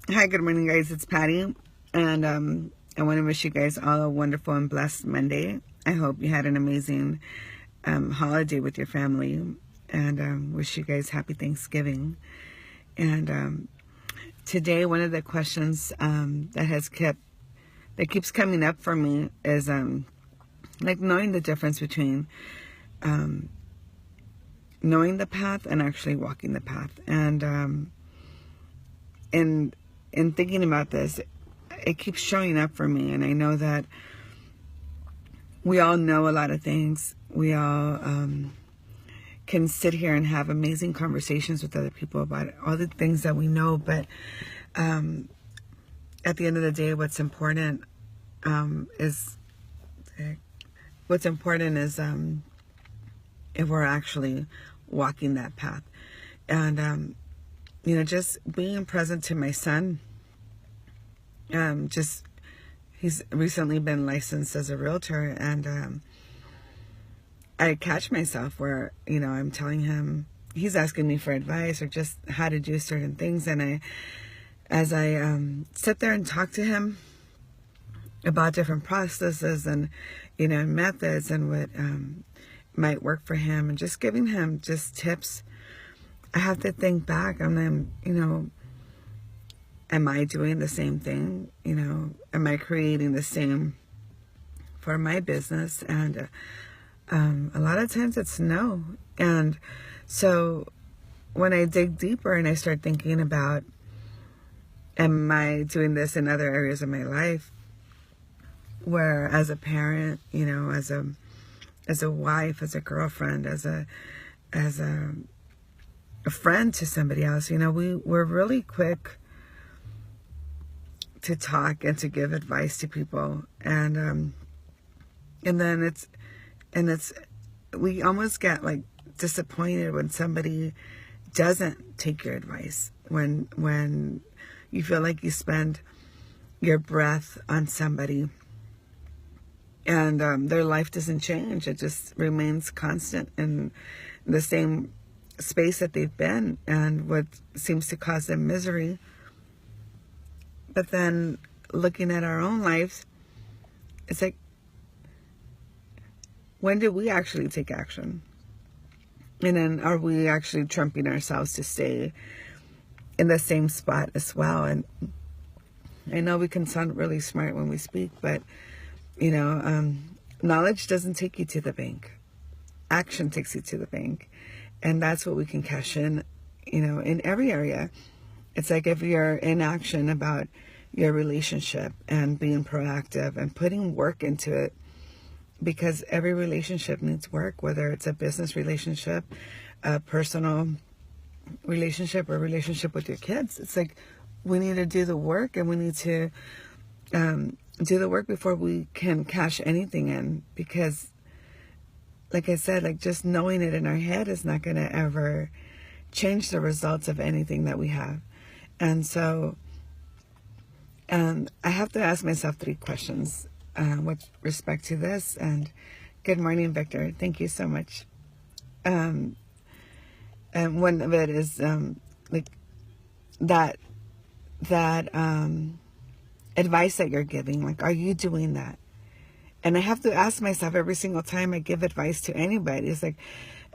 Hi, good morning, guys. It's Patty, and I want to wish you guys all a wonderful and blessed Monday. I hope you had an amazing holiday with your family, and wish you guys happy Thanksgiving. And today, one of the questions that keeps coming up for me is like knowing the difference between knowing the path and actually walking the path, and in thinking about this, it keeps showing up for me. And I know that we all know a lot of things. We all can sit here and have amazing conversations with other people about all the things that we know. But at the end of the day, what's important is if we're actually walking that path. And just being present to my son. He's recently been licensed as a realtor, and I catch myself where, I'm telling him, he's asking me for advice or just how to do certain things. And as I sit there and talk to him about different processes and, methods and what might work for him, and just giving him just tips, I have to think back on them, am I doing the same thing? Am I creating the same for my business? And a lot of times it's no. And so when I dig deeper and I start thinking about, am I doing this in other areas of my life, where as a parent, as a wife, as a girlfriend, as a friend to somebody else, we're really quick to talk and to give advice to people, and then we almost get like disappointed when somebody doesn't take your advice, when you feel like you spend your breath on somebody and their life doesn't change. It just remains constant in the same space that they've been, and what seems to cause them misery. But then looking at our own lives, it's like, when did we actually take action? And then are we actually trumping ourselves to stay in the same spot as well? And I know we can sound really smart when we speak, but knowledge doesn't take you to the bank. Action takes you to the bank. And that's what we can cash in, in every area. It's like if you're in action about your relationship and being proactive and putting work into it, because every relationship needs work, whether it's a business relationship, a personal relationship, or a relationship with your kids. It's like we need to do the work, and we need to do the work before we can cash anything in, because like I said, like just knowing it in our head is not going to ever change the results of anything that we have. And so I have to ask myself 3 questions with respect to this. And good morning, Victor. Thank you so much. And one of it is like that advice that you're giving. Like, are you doing that? And I have to ask myself every single time I give advice to anybody, it's like,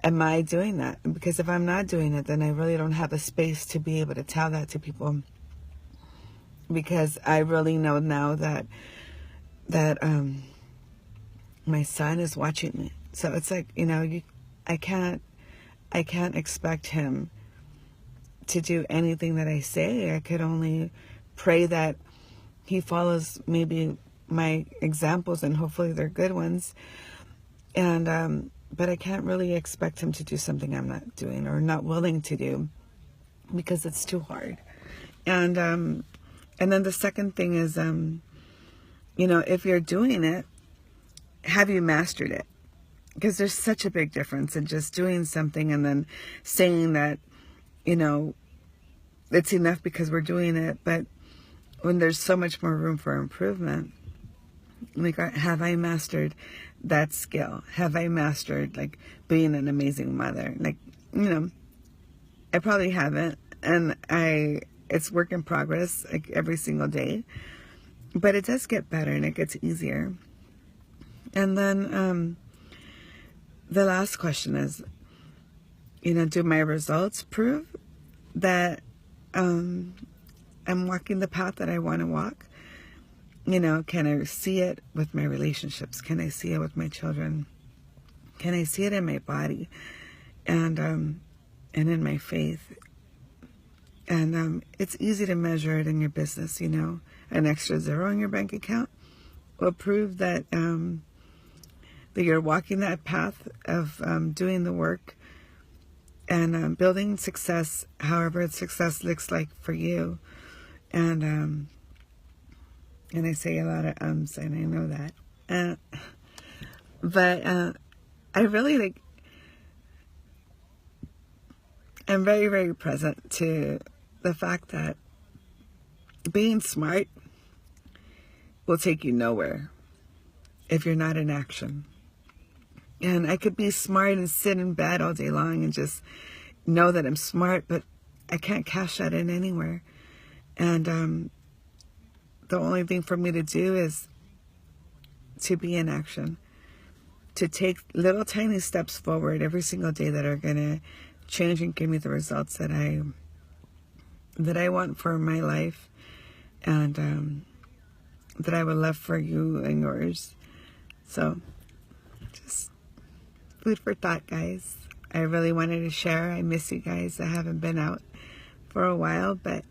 am I doing that? Because if I'm not doing it, then I really don't have a space to be able to tell that to people. Because I really know now that my son is watching me. So it's like, I can't expect him to do anything that I say. I could only pray that he follows maybe my examples, and hopefully they're good ones. And but I can't really expect him to do something I'm not doing or not willing to do, because it's too hard. And then the second thing is, if you're doing it, have you mastered it? Because there's such a big difference in just doing something and then saying that, it's enough because we're doing it. But when there's so much more room for improvement, like, have I mastered that skill? Have I mastered, like, being an amazing mother? Like, I probably haven't. And I it's work in progress, like every single day. But it does get better and it gets easier. And then the last question is, do my results prove that I'm walking the path that I want to walk? Can I see it with my relationships? Can I see it with my children? Can I see it in my body and in my faith? And it's easy to measure it in your business. An extra zero in your bank account will prove that that you're walking that path of doing the work and building success, however success looks like for you. And I say a lot of and I know that. But I really I'm very, very present to the fact that being smart will take you nowhere if you're not in action. And I could be smart and sit in bed all day long and just know that I'm smart, but I can't cash that in anywhere. And the only thing for me to do is to be in action, to take little tiny steps forward every single day that are going to change and give me the results that I want for my life, and that I would love for you and yours. So just food for thought, guys. I really wanted to share. I miss you guys. I haven't been out for a while, but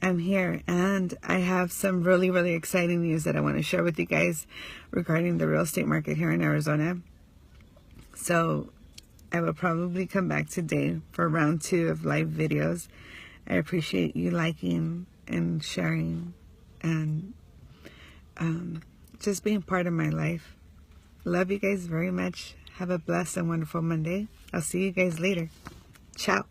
I'm here, and I have some really, really exciting news that I want to share with you guys regarding the real estate market here in Arizona. So I will probably come back today for round 2 of live videos. I appreciate you liking and sharing and just being part of my life. Love you guys very much. Have a blessed and wonderful Monday. I'll see you guys later. Ciao.